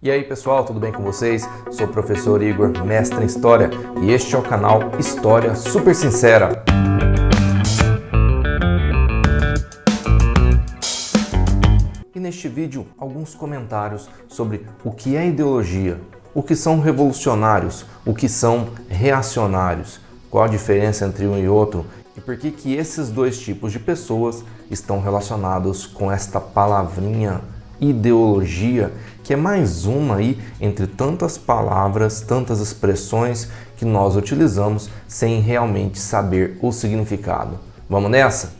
E aí pessoal, tudo bem com vocês? Sou o professor Igor, mestre em História, e este é o canal História Super Sincera. E neste vídeo, alguns comentários sobre o que é ideologia, o que são revolucionários, o que são reacionários, qual a diferença entre um e outro e por que esses dois tipos de pessoas estão relacionados com esta palavrinha ideologia, que é mais uma aí entre tantas palavras, tantas expressões que nós utilizamos sem realmente saber o significado. Vamos nessa?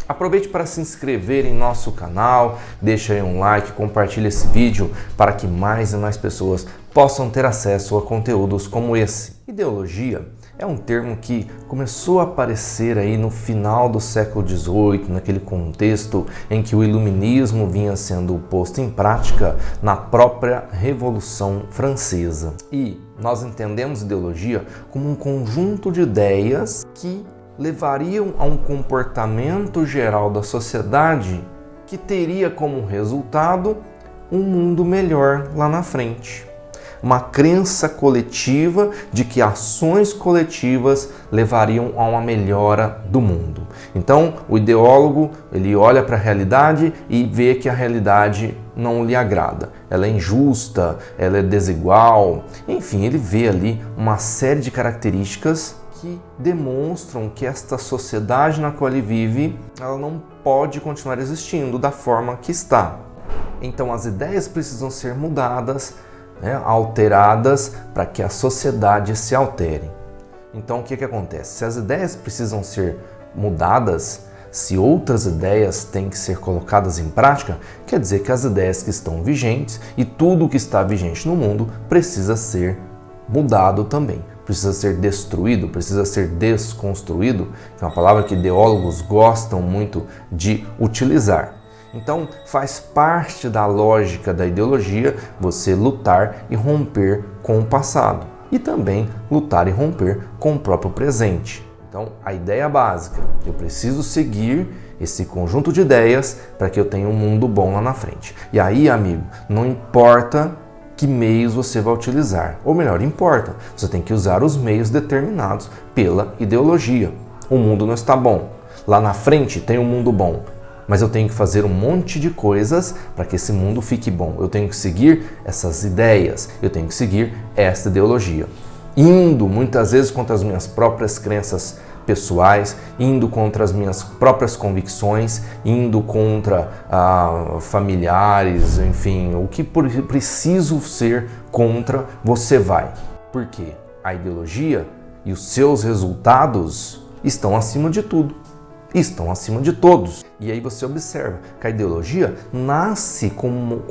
Aproveite para se inscrever em nosso canal, deixa aí um like, compartilhe esse vídeo para que mais e mais pessoas possam ter acesso a conteúdos como esse. Ideologia é um termo que começou a aparecer aí no final do século XVIII, naquele contexto em que o iluminismo vinha sendo posto em prática na própria Revolução Francesa. E nós entendemos ideologia como um conjunto de ideias que levariam a um comportamento geral da sociedade que teria como resultado um mundo melhor lá na frente. Uma crença coletiva de que ações coletivas levariam a uma melhora do mundo. Então, o ideólogo, ele olha para a realidade e vê que a realidade não lhe agrada. Ela é injusta, ela é desigual, enfim, ele vê ali uma série de características que demonstram que esta sociedade na qual ele vive, ela não pode continuar existindo da forma que está. Então, as ideias precisam ser mudadas, alteradas para que a sociedade se altere. Então o que acontece? Se as ideias precisam ser mudadas, se outras ideias têm que ser colocadas em prática, quer dizer que as ideias que estão vigentes e tudo que está vigente no mundo precisa ser mudado também. Precisa ser destruído, precisa ser desconstruído, que é uma palavra que ideólogos gostam muito de utilizar. Então, faz parte da lógica da ideologia você lutar e romper com o passado e também lutar e romper com o próprio presente. Então, a ideia básica, eu preciso seguir esse conjunto de ideias para que eu tenha um mundo bom lá na frente. E aí, amigo, não importa que meios você vai utilizar, ou melhor, importa, você tem que usar os meios determinados pela ideologia. O mundo não está bom, lá na frente tem um mundo bom. Mas eu tenho que fazer um monte de coisas para que esse mundo fique bom. Eu tenho que seguir essas ideias, eu tenho que seguir essa ideologia. Indo muitas vezes contra as minhas próprias crenças pessoais, indo contra as minhas próprias convicções, indo contra familiares, enfim, o que preciso ser contra, você vai. Por quê? A ideologia e os seus resultados estão acima de tudo. Estão acima de todos. E aí você observa que a ideologia nasce como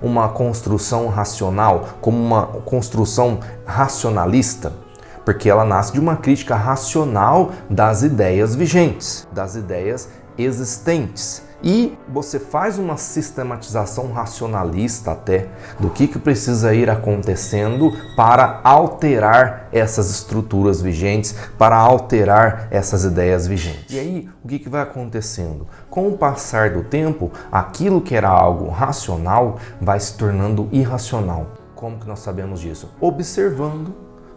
uma construção racional, como uma construção racionalista, porque ela nasce de uma crítica racional das ideias vigentes, das ideias existentes. E você faz uma sistematização racionalista até do que precisa ir acontecendo para alterar essas estruturas vigentes, para alterar essas ideias vigentes. E aí, o que vai acontecendo? Com o passar do tempo, aquilo que era algo racional vai se tornando irracional. Como que nós sabemos disso? Observando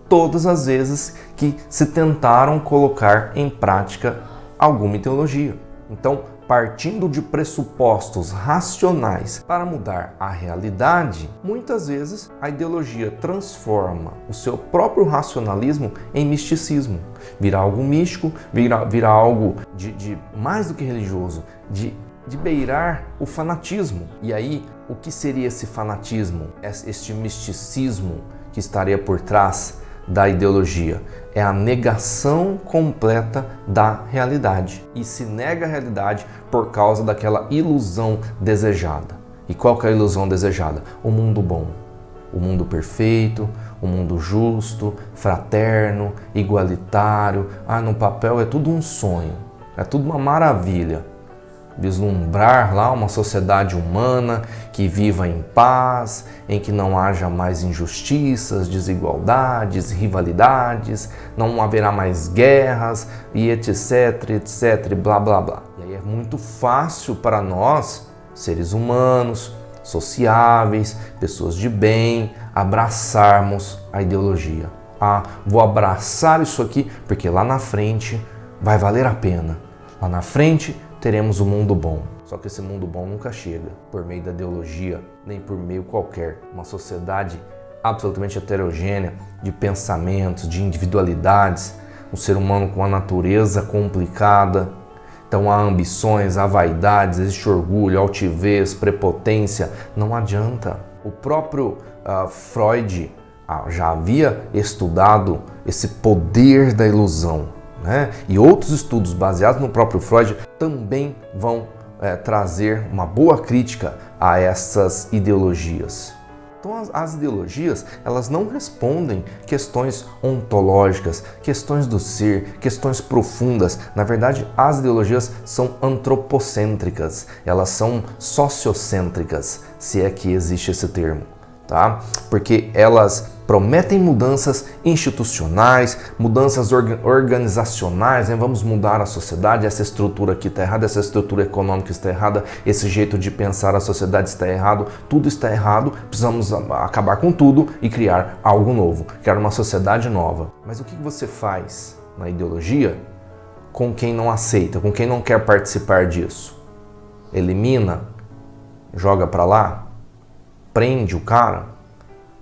todas as vezes que se tentaram colocar em prática alguma ideologia. Então, partindo de pressupostos racionais para mudar a realidade, muitas vezes a ideologia transforma o seu próprio racionalismo em misticismo. Vira algo místico, vira algo de mais do que religioso, de beirar o fanatismo. E aí, o que seria esse fanatismo, este misticismo que estaria por trás da ideologia? É a negação completa da realidade. E se nega a realidade por causa daquela ilusão desejada. E qual que é a ilusão desejada? O mundo bom, o mundo perfeito, o mundo justo, fraterno, igualitário. No papel é tudo um sonho, é tudo uma maravilha. Vislumbrar lá uma sociedade humana que viva em paz, em que não haja mais injustiças, desigualdades, rivalidades, não haverá mais guerras e etc, blá blá blá. E aí é muito fácil para nós, seres humanos, sociáveis, pessoas de bem, abraçarmos a ideologia. Ah, vou abraçar isso aqui porque lá na frente vai valer a pena. Lá na frente teremos um mundo bom. Só que esse mundo bom nunca chega por meio da ideologia, nem por meio qualquer. Uma sociedade absolutamente heterogênea de pensamentos, de individualidades, um ser humano com uma natureza complicada. Então há ambições, há vaidades, existe orgulho, altivez, prepotência. Não adianta. O próprio Freud já havia estudado esse poder da ilusão, né? E outros estudos baseados no próprio Freud também vão trazer uma boa crítica a essas ideologias. Então as ideologias, elas não respondem questões ontológicas, questões do ser, questões profundas. Na verdade, as ideologias são antropocêntricas, elas são sociocêntricas, se é que existe esse termo, tá? Porque elas prometem mudanças institucionais, mudanças organizacionais, né? Vamos mudar a sociedade, essa estrutura aqui está errada, essa estrutura econômica está errada, esse jeito de pensar a sociedade está errado, tudo está errado, precisamos acabar com tudo e criar algo novo, criar uma sociedade nova. Mas o que você faz na ideologia com quem não aceita, com quem não quer participar disso? Elimina? Joga para lá? Prende o cara?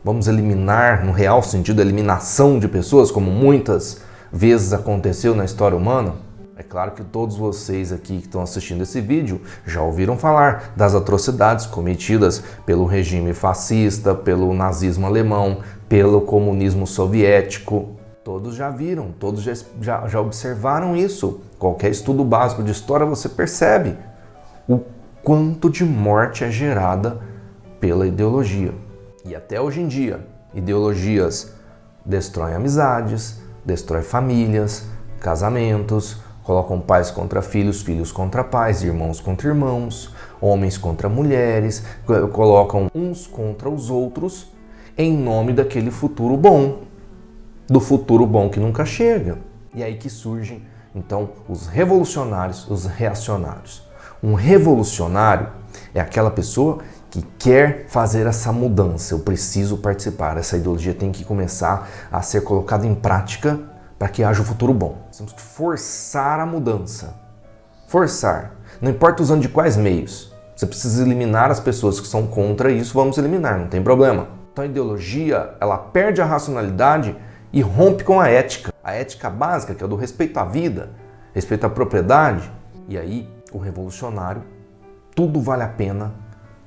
Vamos eliminar, no real sentido, a eliminação de pessoas, como muitas vezes aconteceu na história humana? É claro que todos vocês aqui que estão assistindo esse vídeo já ouviram falar das atrocidades cometidas pelo regime fascista, pelo nazismo alemão, pelo comunismo soviético. Todos já viram, todos já observaram isso. Qualquer estudo básico de história você percebe o quanto de morte é gerada pela ideologia. E até hoje em dia, ideologias destroem amizades, destroem famílias, casamentos, colocam pais contra filhos, filhos contra pais, irmãos contra irmãos, homens contra mulheres, colocam uns contra os outros em nome daquele futuro bom, do futuro bom que nunca chega. E é aí que surgem, então, os revolucionários, os reacionários. Um revolucionário é aquela pessoa que quer fazer essa mudança. Eu preciso participar. Essa ideologia tem que começar a ser colocada em prática para que haja um futuro bom. Temos que forçar a mudança. Forçar. Não importa usando de quais meios. Você precisa eliminar as pessoas que são contra isso, vamos eliminar, não tem problema. Então a ideologia, ela perde a racionalidade e rompe com a ética. A ética básica, que é do respeito à vida, respeito à propriedade. E aí, o revolucionário, tudo vale a pena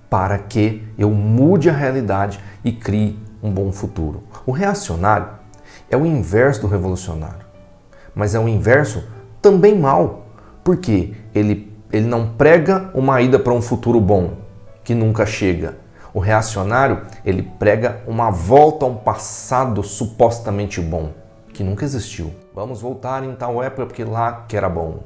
para que eu mude a realidade e crie um bom futuro. O reacionário é o inverso do revolucionário, mas é o inverso também mal, porque ele não prega uma ida para um futuro bom, que nunca chega. O reacionário, ele prega uma volta a um passado supostamente bom, que nunca existiu. Vamos voltar em tal época porque lá que era bom.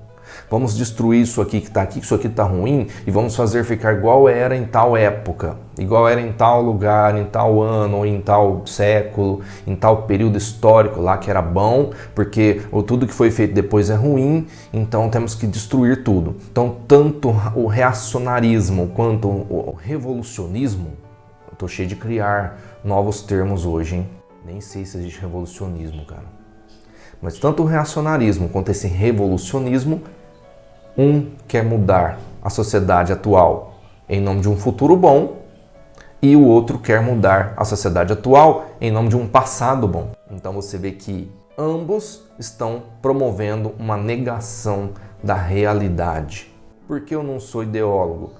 Vamos destruir isso aqui que está aqui, que isso aqui está ruim, e vamos fazer ficar igual era em tal época, igual era em tal lugar, em tal ano, ou em tal século, em tal período histórico lá que era bom, porque tudo que foi feito depois é ruim, então temos que destruir tudo. Então, tanto o reacionarismo quanto o revolucionismo, eu tô cheio de criar novos termos hoje, hein? Nem sei se existe revolucionismo, cara. Mas tanto o reacionarismo quanto esse revolucionismo, um quer mudar a sociedade atual em nome de um futuro bom e o outro quer mudar a sociedade atual em nome de um passado bom. Então você vê que ambos estão promovendo uma negação da realidade. Por que eu não sou ideólogo?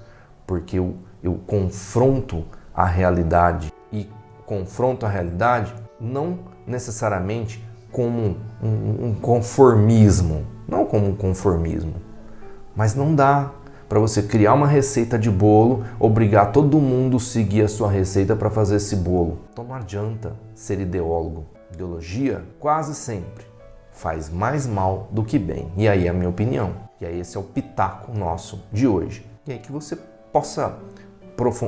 Porque eu confronto a realidade e confronto a realidade não necessariamente como um conformismo, não como um conformismo, mas não dá para você criar uma receita de bolo, obrigar todo mundo a seguir a sua receita para fazer esse bolo. Então não adianta ser ideólogo. Ideologia quase sempre faz mais mal do que bem. E aí é a minha opinião. E aí esse é o pitaco nosso de hoje. E aí que você possa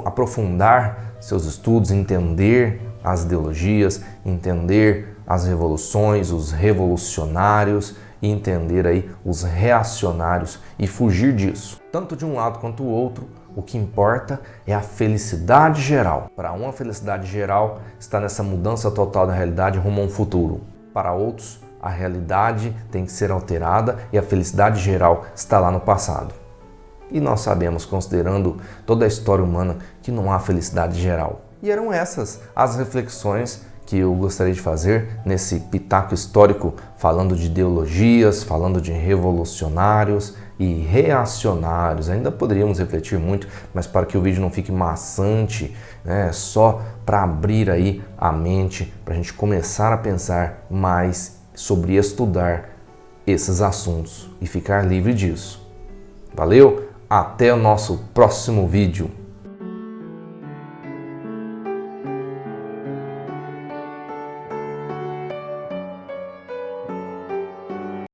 aprofundar seus estudos, entender as ideologias, entender as revoluções, os revolucionários e entender aí os reacionários e fugir disso. Tanto de um lado quanto do outro, O que importa é a felicidade geral. Para uma felicidade geral está nessa mudança total da realidade rumo a um futuro. Para outros, a realidade tem que ser alterada e a felicidade geral está lá no passado. E nós sabemos, considerando toda a história humana, que não há felicidade geral. E eram essas as reflexões que eu gostaria de fazer nesse pitaco histórico, falando de ideologias, falando de revolucionários e reacionários. Ainda poderíamos refletir muito, mas para que o vídeo não fique maçante, né, só para abrir aí a mente, para a gente começar a pensar mais sobre estudar esses assuntos e ficar livre disso. Valeu? Até o nosso próximo vídeo.